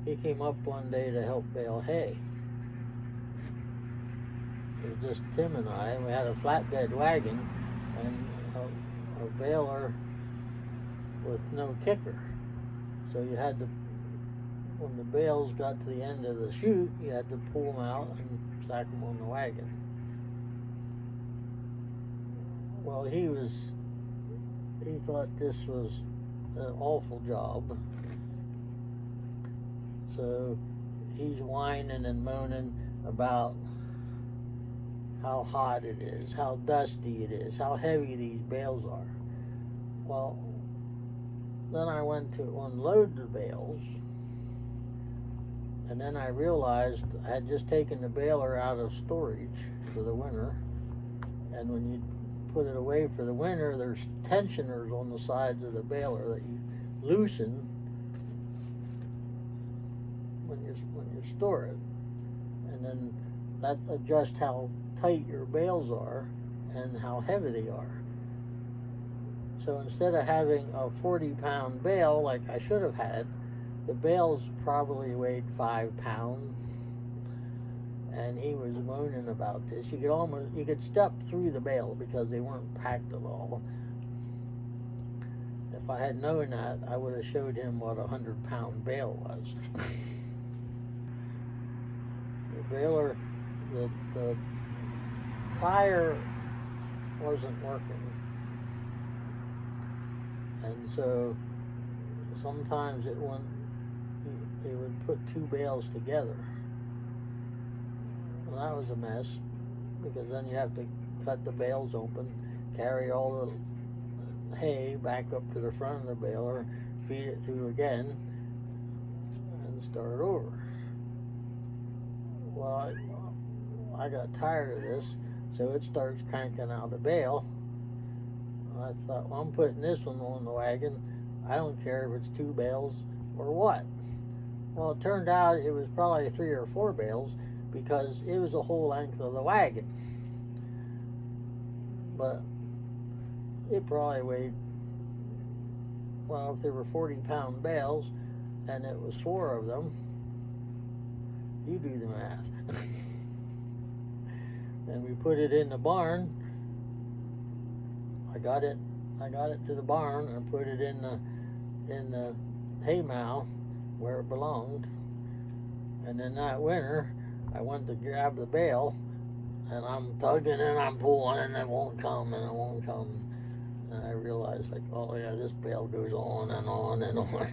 he came up one day to help bale hay. It was just Tim and I, and we had a flatbed wagon and a baler with no kicker. So you had to, when the bales got to the end of the chute, you had to pull them out and stack them on the wagon. Well, he thought this was an awful job. So he's whining and moaning about how hot it is, how dusty it is, how heavy these bales are. Well, then I went to unload the bales, and then I realized I had just taken the baler out of storage for the winter, and when you put it away for the winter, there's tensioners on the sides of the baler that you loosen when you store it, and then that adjusts how tight your bales are and how heavy they are. So instead of having a 40-pound bale like I should have had, the bales probably weighed 5 pounds, and he was moaning about this. You could step through the bale because they weren't packed at all. If I had known that, I would have showed him what a 100-pound bale was. The baler, the tire wasn't working, and so sometimes it would put two bales together, and that was a mess, because then you have to cut the bales open, carry all the hay back up to the front of the baler, feed it through again, and start over. Well, I got tired of this, so it starts cranking out a bale. I thought, well, I'm putting this one on the wagon. I don't care if it's 2 bales or what. Well, it turned out it was probably 3 or 4 bales, because it was the whole length of the wagon. But it probably weighed, well, if there were 40-pound bales and it was 4 of them, you do the math. And we put it in the barn. I got it to the barn and put it in the hay mow where it belonged. And then that winter, I went to grab the bale, and I'm tugging and I'm pulling, and it won't come, and it won't come. And I realized, like, oh yeah, this bale goes on and on and on.